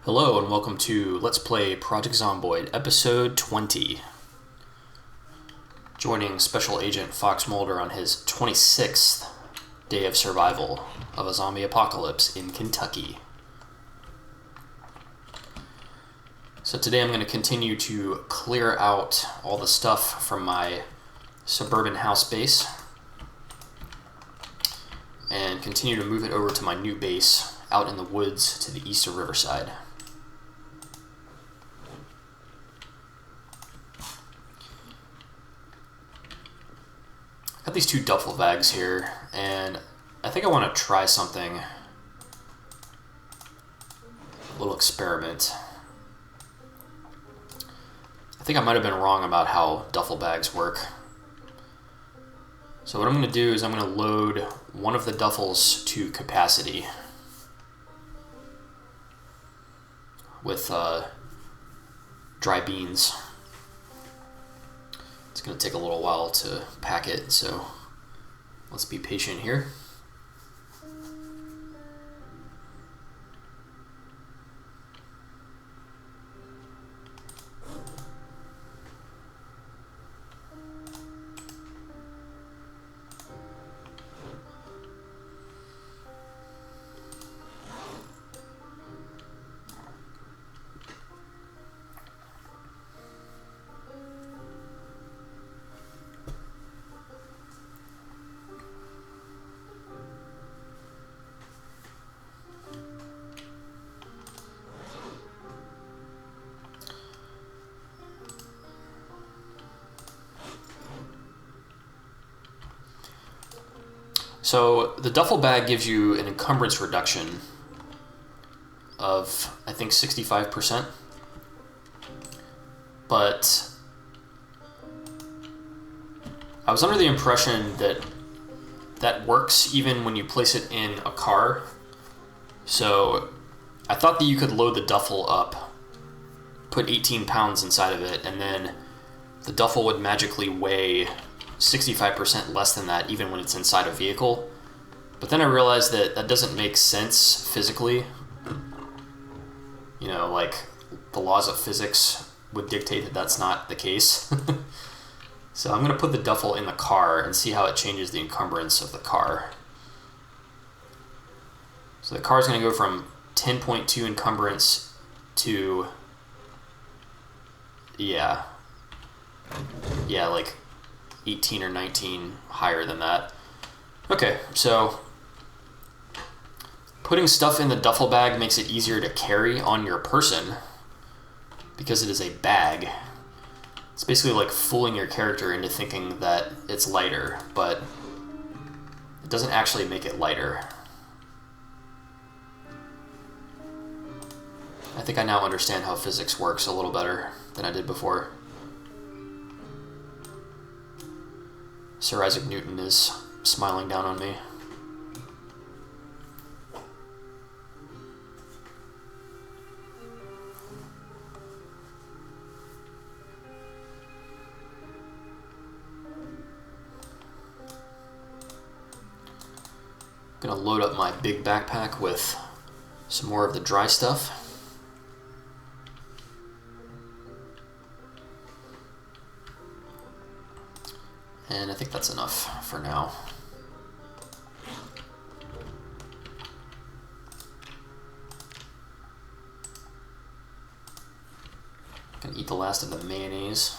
Hello and welcome to Let's Play Project Zomboid, Episode 20. Joining Special Agent Fox Mulder on his 26th day of survival of a zombie apocalypse in Kentucky. So today I'm going to continue to clear out all the stuff from my suburban house base and continue to move it over to my new base out in the woods to the east of Riverside. Got these two duffel bags here, and I think I want to try something, a little experiment. I think I might have been wrong about how duffel bags work. So what I'm going to do is I'm going to load one of the duffels to capacity with dry beans. It's going to take a little while to pack it, so let's be patient here. So the duffel bag gives you an encumbrance reduction of, I think, 65%. But I was under the impression that that works even when you place it in a car. So I thought that you could load the duffel up, put 18 pounds inside of it, and then the duffel would magically weigh 65% less than that even when it's inside a vehicle. But then I realized that that doesn't make sense physically. You know, like the laws of physics would dictate that that's not the case. So I'm going to put the duffel in the car and see how it changes the encumbrance of the car. So the car is going to go from 10.2 encumbrance to, yeah, like 18 or 19 higher than that. Okay, so putting stuff in the duffel bag makes it easier to carry on your person because it is a bag. It's basically like fooling your character into thinking that it's lighter, but it doesn't actually make it lighter. I think I now understand how physics works a little better than I did before. Sir Isaac Newton is smiling down on me. I'm gonna load up my big backpack with some more of the dry stuff. And I think that's enough for now. Gonna eat the last of the mayonnaise.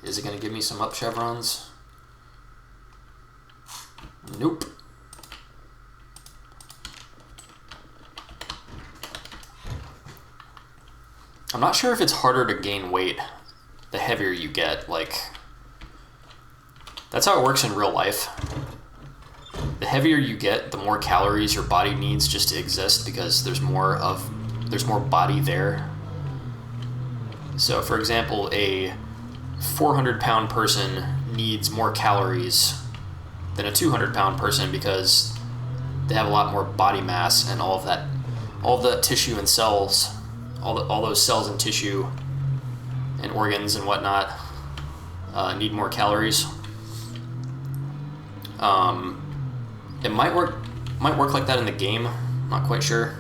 Is it gonna give me some up chevrons? Nope. I'm not sure if it's harder to gain weight the heavier you get. Like, that's how it works in real life. The heavier you get, the more calories your body needs just to exist because there's more body there. So for example, a 400-pound person needs more calories than a 200-pound person because they have a lot more body mass, and all of the tissue and cells, all those cells and tissue and organs and whatnot need more calories. It might work like that in the game, Not quite sure.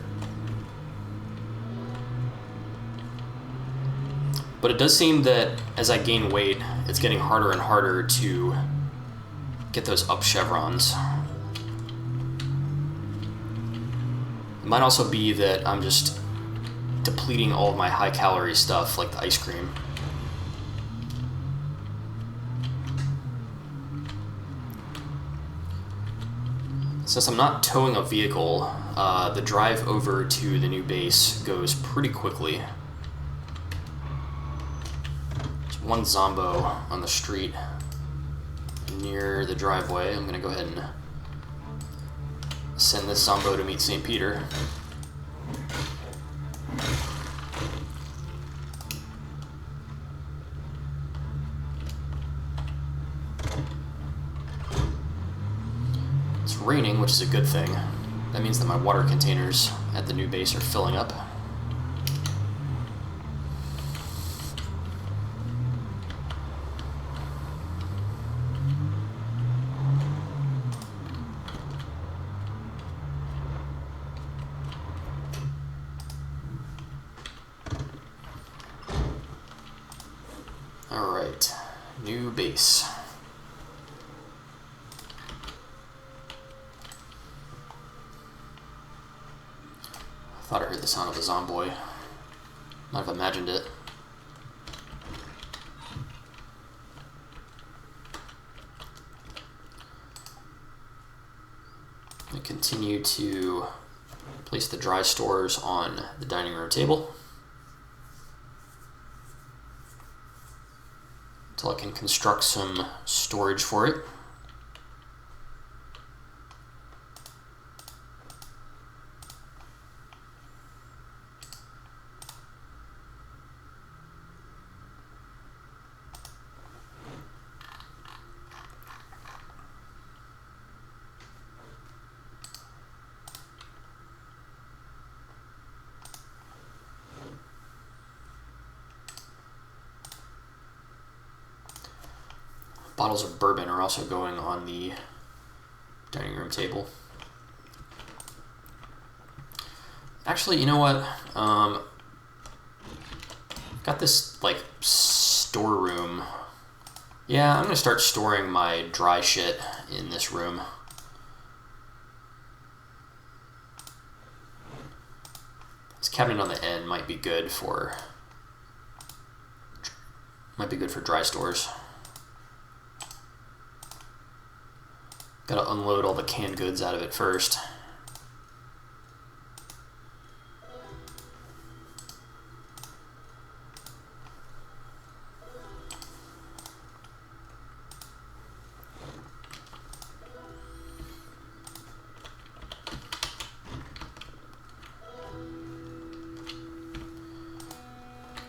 But it does seem that as I gain weight, it's getting harder and harder to get those up chevrons. It might also be that I'm just depleting all of my high-calorie stuff, like the ice cream. Since I'm not towing a vehicle, the drive over to the new base goes pretty quickly. There's one Zombo on the street near the driveway. I'm going to go ahead and send this Zombo to meet St. Peter. It's raining, which is a good thing. That means that my water containers at the new base are filling up. Alright, new base. I thought I heard the sound of a Zomboid. Might have imagined it. I continue to place the dry stores on the dining room table until I can construct some storage for it. Bottles of bourbon are also going on the dining room table. Actually, you know what? Got this, like, storeroom. Yeah, I'm gonna start storing my dry shit in this room. This cabinet on the end might be good for dry stores. Gotta unload all the canned goods out of it first.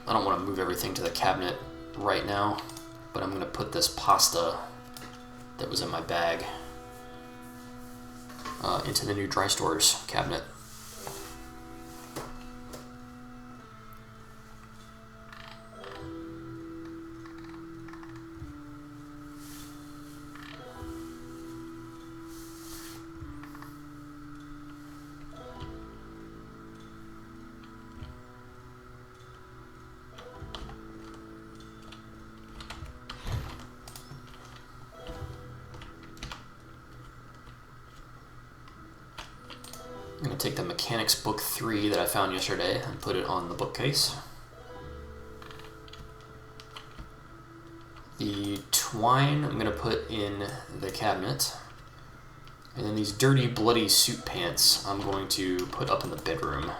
I don't want to move everything to the cabinet right now, but I'm going to put this pasta that was in my bag into the new dry stores cabinet. I'm going to take the Mechanics Book 3 that I found yesterday and put it on the bookcase. The twine I'm going to put in the cabinet. And then these dirty, bloody suit pants I'm going to put up in the bedroom.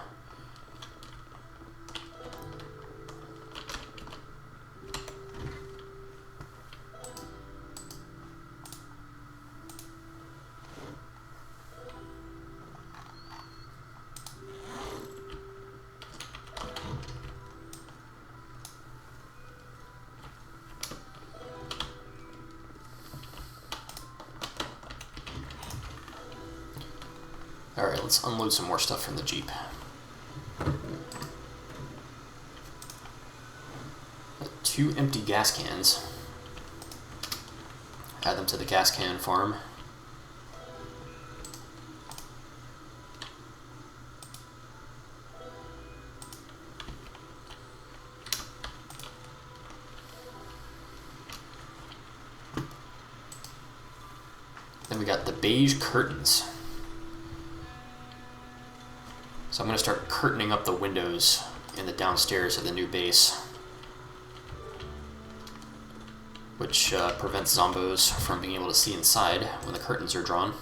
Alright, let's unload some more stuff from the Jeep. Got 2 empty gas cans. Add them to the gas can farm. beige curtains. So I'm going to start curtaining up the windows in the downstairs of the new base, which prevents zombos from being able to see inside when the curtains are drawn.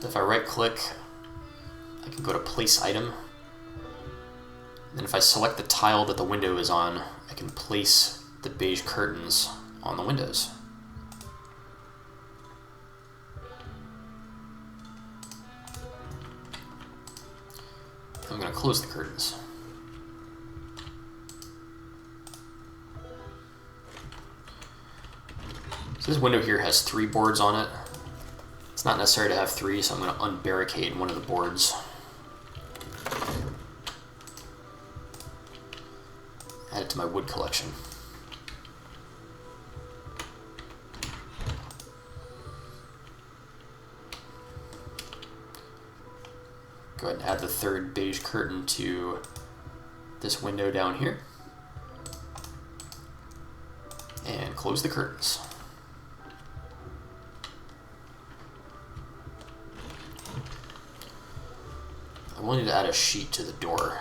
If I right click, I can go to place item. Then if I select the tile that the window is on, I can place the beige curtains on the windows. I'm going to close the curtains. So this window here has 3 boards on it. It's not necessary to have 3, so I'm going to unbarricade one of the boards. Add it to my wood collection. Go ahead and add the 3rd beige curtain to this window down here. And close the curtains. I will need to add a sheet to the door.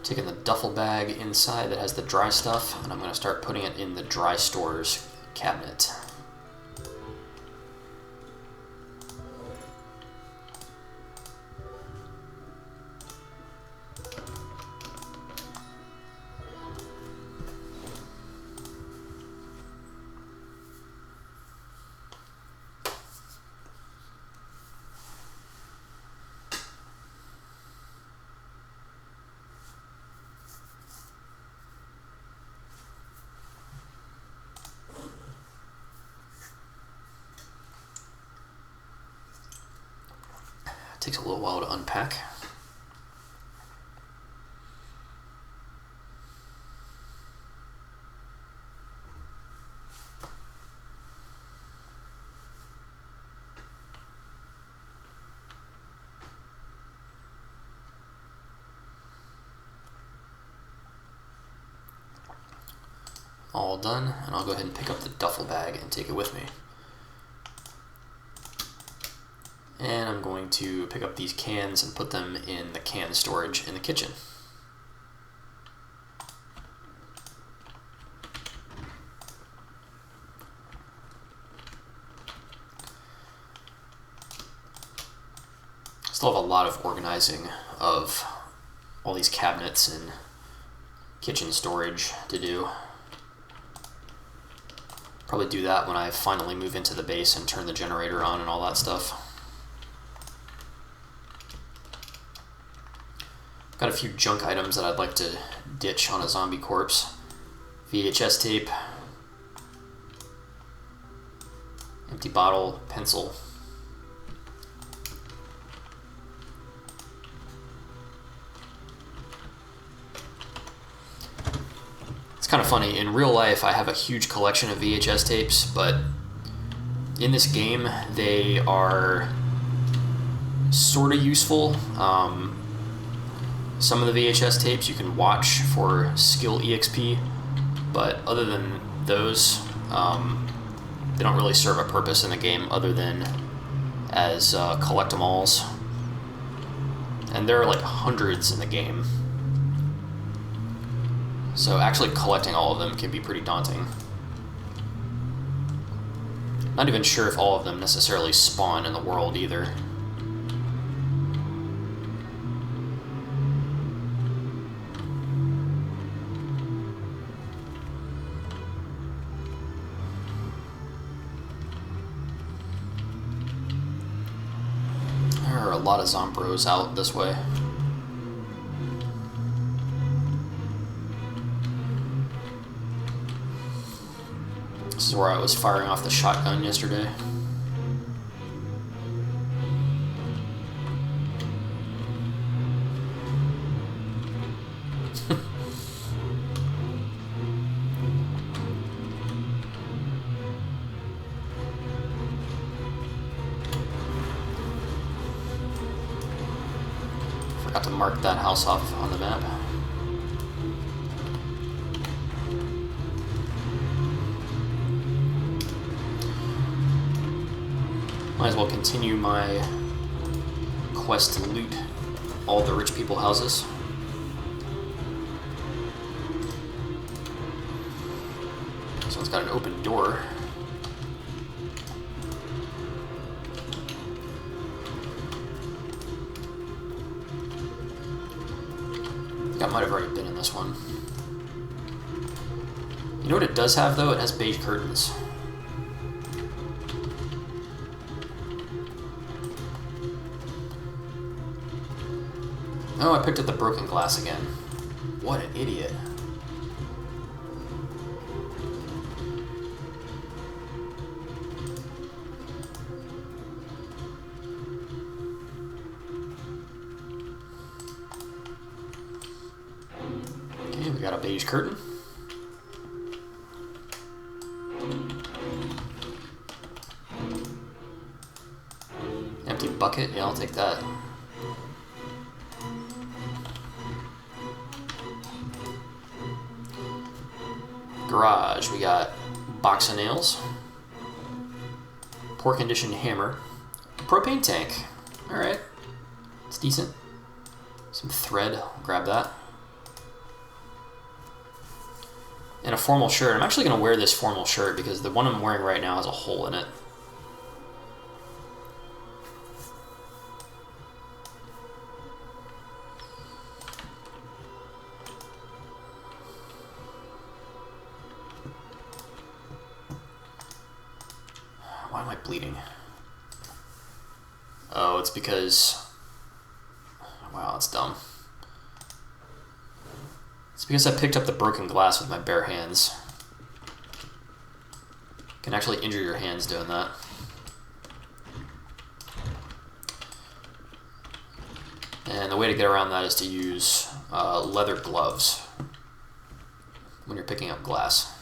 Taking the duffel bag inside that has the dry stuff, and I'm going to start putting it in the dry stores cabinet. Takes a little while to unpack. All done, and I'll go ahead and pick up the duffel bag and take it with me. And I'm going to pick up these cans and put them in the can storage in the kitchen. Still have a lot of organizing of all these cabinets and kitchen storage to do. Probably do that when I finally move into the base and turn the generator on and all that stuff. Got a few junk items that I'd like to ditch on a zombie corpse. VHS tape, empty bottle, pencil. It's kind of funny, in real life I have a huge collection of VHS tapes, but in this game they are sort of useful. Some of the VHS tapes you can watch for skill EXP, but other than those, they don't really serve a purpose in the game other than as collectibles. And there are like hundreds in the game. So actually collecting all of them can be pretty daunting. Not even sure if all of them necessarily spawn in the world either. A lot of Zombros out this way. This is where I was firing off the shotgun yesterday. Forgot to mark that house off on the map. Might as well continue my quest to loot all the rich people houses. This one's got an open door. I think I might have already been in this one. You know what it does have though? It has beige curtains. Oh, I picked up the broken glass again. What an idiot. Okay, we got a beige curtain. Empty bucket, yeah, I'll take that. Garage, we got box of nails, poor condition hammer, propane tank. Alright, it's decent. Some thread, I'll grab that. And a formal shirt. I'm actually going to wear this formal shirt because the one I'm wearing right now has a hole in it. Why am I bleeding? Oh, it's because... Wow, that's dumb. It's because I picked up the broken glass with my bare hands. You can actually injure your hands doing that. And the way to get around that is to use leather gloves when you're picking up glass.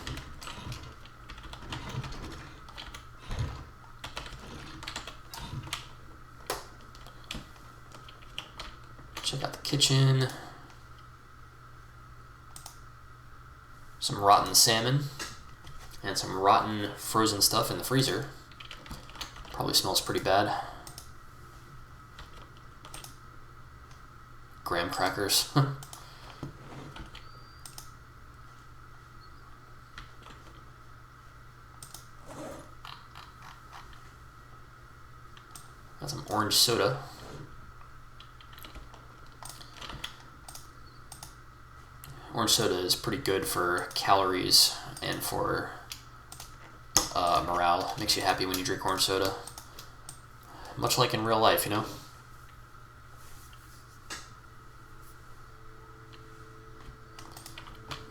Check out the kitchen. Some rotten salmon and some rotten frozen stuff in the freezer. Probably smells pretty bad. Graham crackers. Got some orange soda. Orange soda is pretty good for calories and for morale. Makes you happy when you drink orange soda. Much like in real life, you know?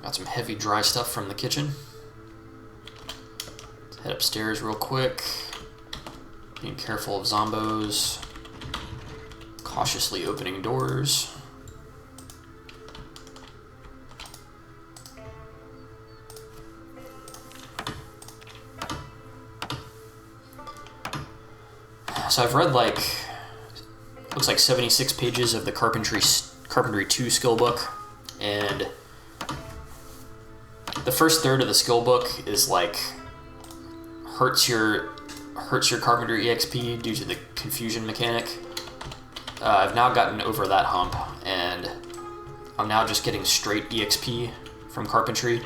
Got some heavy dry stuff from the kitchen. Let's head upstairs real quick. Being careful of zombos. Cautiously opening doors. So I've read like, looks like 76 pages of the Carpentry 2 skill book, and the first third of the skill book is like hurts your Carpentry EXP due to the confusion mechanic. I've now gotten over that hump, and I'm now just getting straight EXP from Carpentry.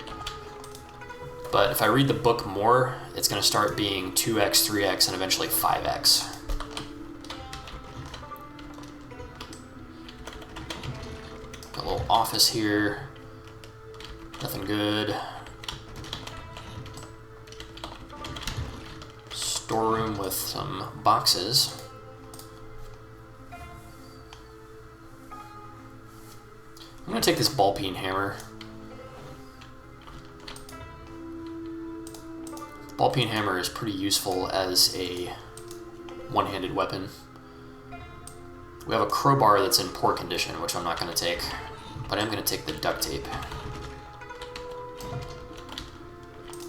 But if I read the book more, it's going to start being 2x, 3x, and eventually 5x. Got a little office here. Nothing good. Storeroom with some boxes. I'm going to take this ball peen hammer. Ball peen hammer is pretty useful as a one-handed weapon. We have a crowbar that's in poor condition, which I'm not going to take, But I'm going to take the duct tape.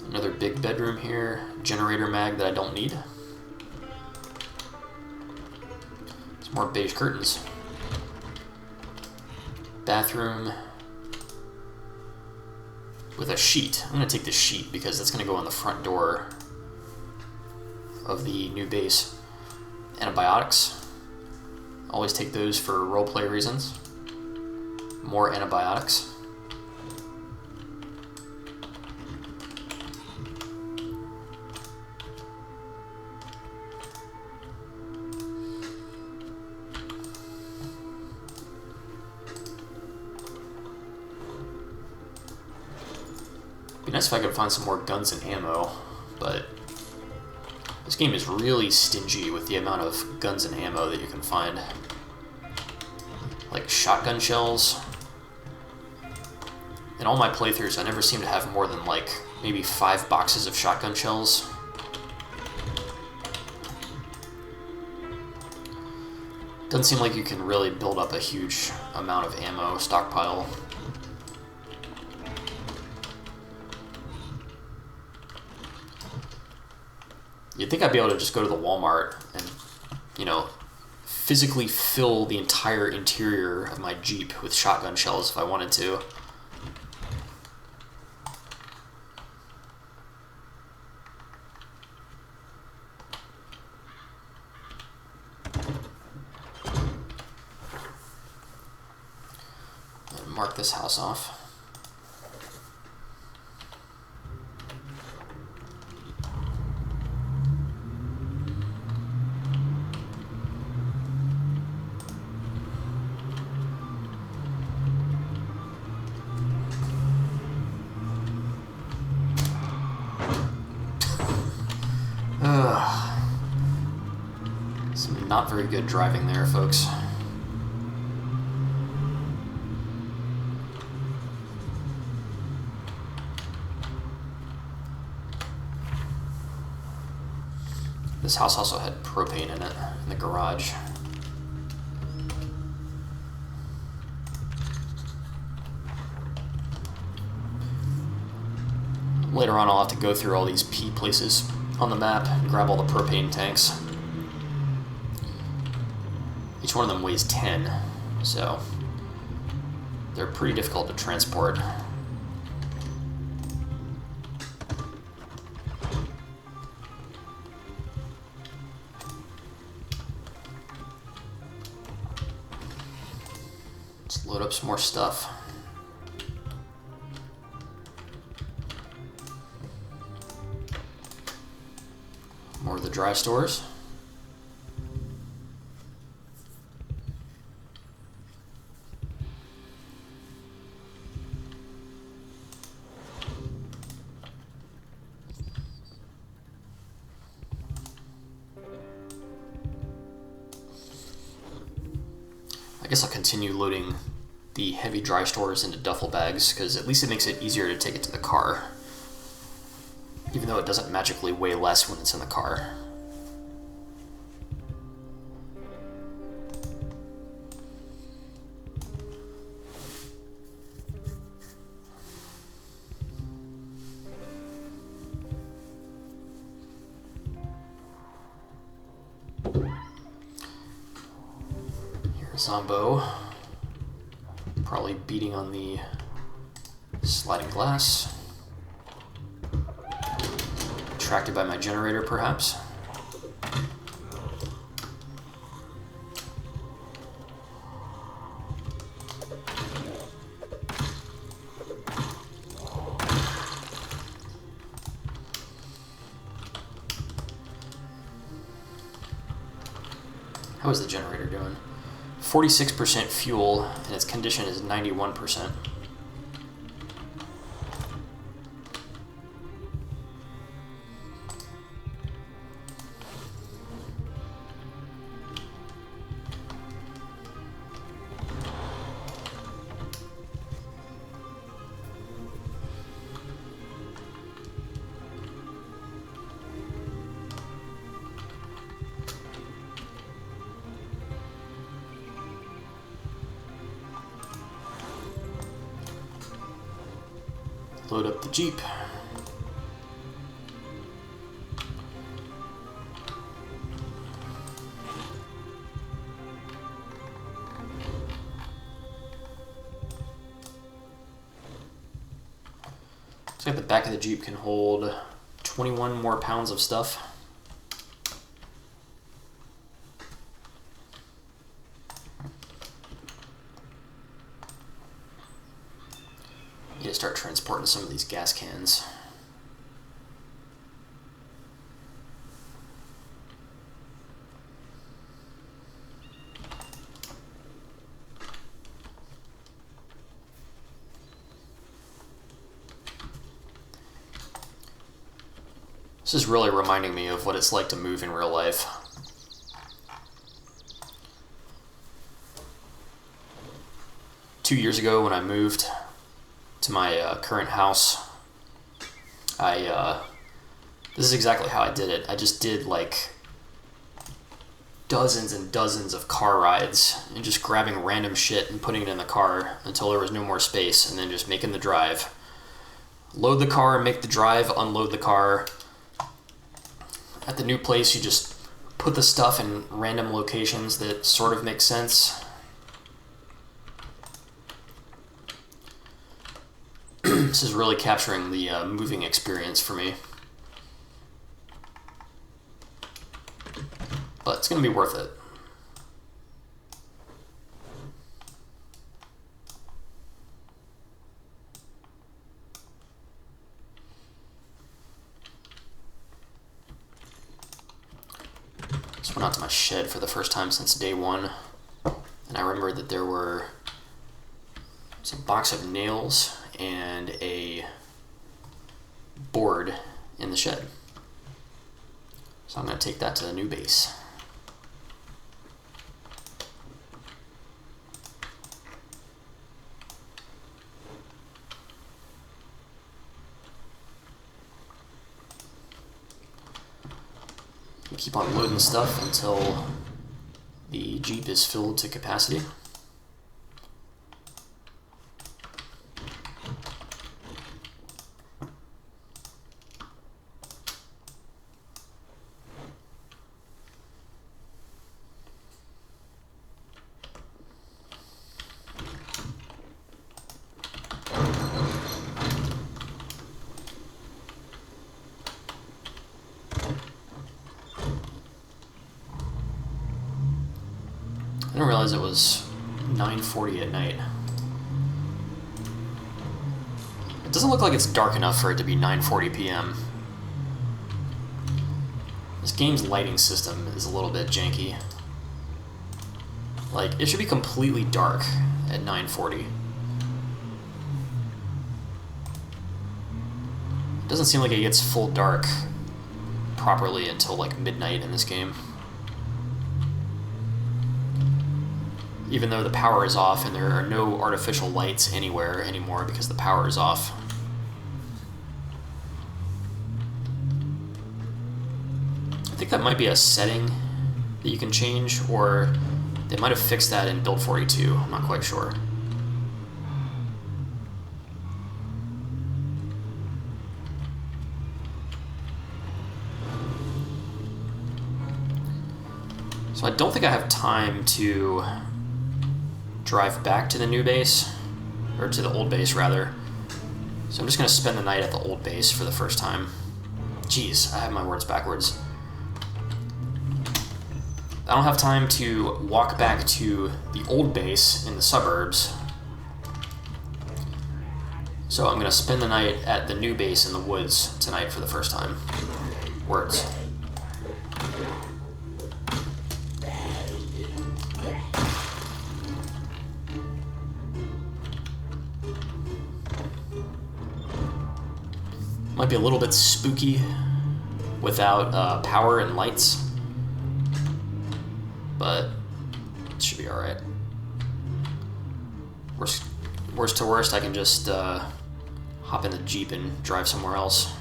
Another big bedroom here. Generator mag that I don't need. Some more beige curtains. Bathroom with a sheet. I'm going to take the sheet because that's going to go on the front door of the new base. Antibiotics. Always take those for roleplay reasons. More antibiotics. Be nice if I could find some more guns and ammo, but this game is really stingy with the amount of guns and ammo that you can find. Like shotgun shells. In all my playthroughs, I never seem to have more than like maybe 5 boxes of shotgun shells. Doesn't seem like you can really build up a huge amount of ammo stockpile. You'd think I'd be able to just go to the Walmart and, you know, physically fill the entire interior of my Jeep with shotgun shells if I wanted to. Mark this house off. Some not very good driving there, folks. This house also had propane in it, in the garage. Later on I'll have to go through all these P places on the map and grab all the propane tanks. Each one of them weighs 10, so they're pretty difficult to transport. Let's load up some more stuff. More of the dry stores. I guess I'll continue loading the heavy dry stores into duffel bags, because at least it makes it easier to take it to the car. Even though it doesn't magically weigh less when it's in the car. Zombo, probably beating on the sliding glass. Attracted by my generator, perhaps. How is the generator doing? 46% fuel, and its condition is 91%. Load up the Jeep. Looks like the back of the Jeep can hold 21 more pounds of stuff. Need to start transporting some of these gas cans. This is really reminding me of what it's like to move in real life. Two years ago when I moved to my current house, this is exactly how I did it. I just did like dozens and dozens of car rides and just grabbing random shit and putting it in the car until there was no more space, and then just making the drive. Load the car, make the drive, unload the car. At the new place, you just put the stuff in random locations that sort of make sense. This is really capturing the moving experience for me. But it's going to be worth it. Just went out to my shed for the first time since day one, and I remember that there were a box of nails and a board in the shed. So I'm going to take that to the new base. Keep on loading stuff until the Jeep is filled to capacity. I didn't realize it was 9:40 at night. It doesn't look like it's dark enough for it to be 9:40 p.m. This game's lighting system is a little bit janky. Like, it should be completely dark at 9:40. It doesn't seem like it gets full dark properly until like midnight in this game. Even though the power is off and there are no artificial lights anywhere anymore because the power is off. I think that might be a setting that you can change, or they might have fixed that in Build 42. I'm not quite sure. So I don't think I have time to drive back to the new base, or to the old base rather. So I'm just going to spend the night at the old base for the first time. Jeez, I have my words backwards. I don't have time to walk back to the old base in the suburbs. So I'm going to spend the night at the new base in the woods tonight for the first time. Words. Might be a little bit spooky without power and lights, but it should be alright. Worst to worst, I can just hop in the Jeep and drive somewhere else.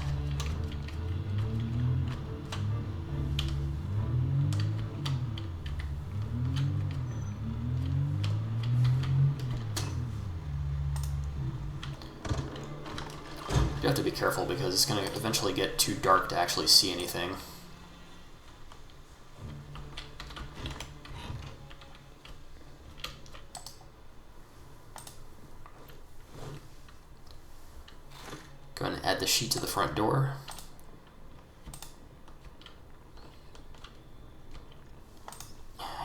You have to be careful because it's going to eventually get too dark to actually see anything. Go ahead and add the sheet to the front door.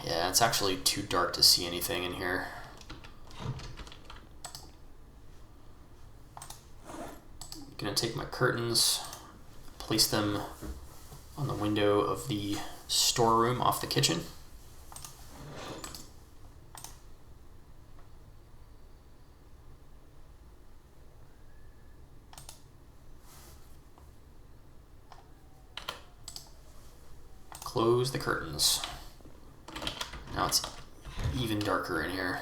Yeah, it's actually too dark to see anything in here. I'm gonna take my curtains, place them on the window of the storeroom off the kitchen. Close the curtains. Now it's even darker in here.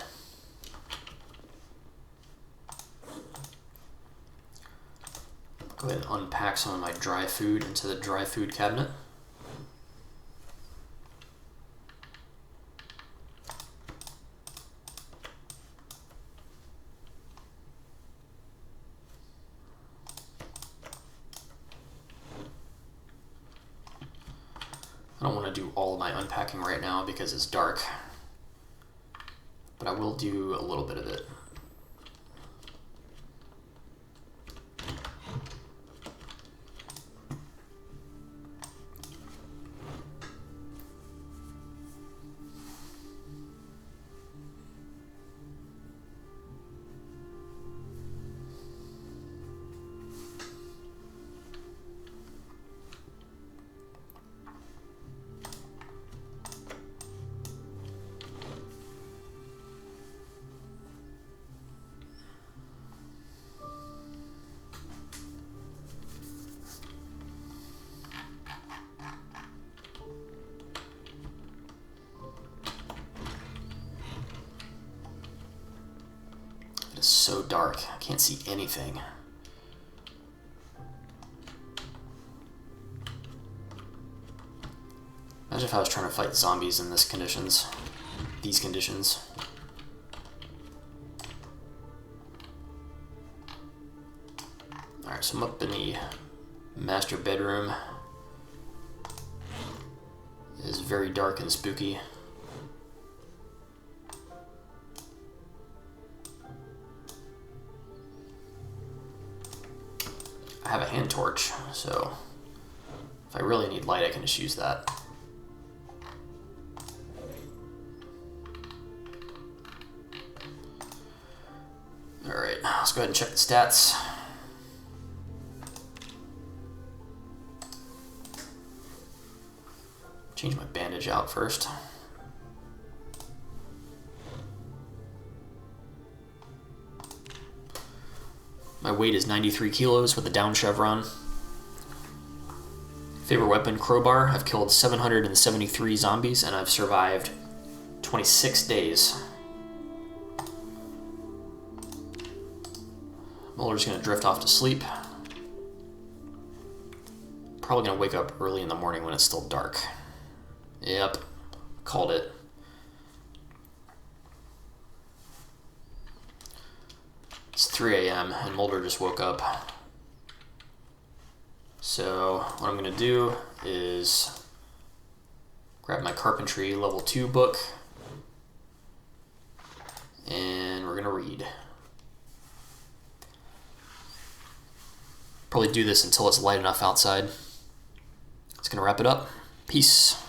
Go ahead and unpack some of my dry food into the dry food cabinet. I don't want to do all of my unpacking right now because it's dark, but I will do a little bit of it. It is so dark, I can't see anything. Imagine if I was trying to fight zombies in these conditions. Alright, so I'm up in the master bedroom. It is very dark and spooky. I have a hand torch, so if I really need light, I can just use that. Alright, let's go ahead and check the stats. Change my bandage out first. My weight is 93 kilos with a down chevron. Favorite weapon, crowbar. I've killed 773 zombies and I've survived 26 days. Mulder's gonna drift off to sleep. Probably gonna wake up early in the morning when it's still dark. Yep, called it. It's 3 a.m. and Mulder just woke up. So what I'm gonna do is grab my carpentry level 2 book and we're gonna read. Probably do this until it's light enough outside. It's gonna wrap it up. Peace.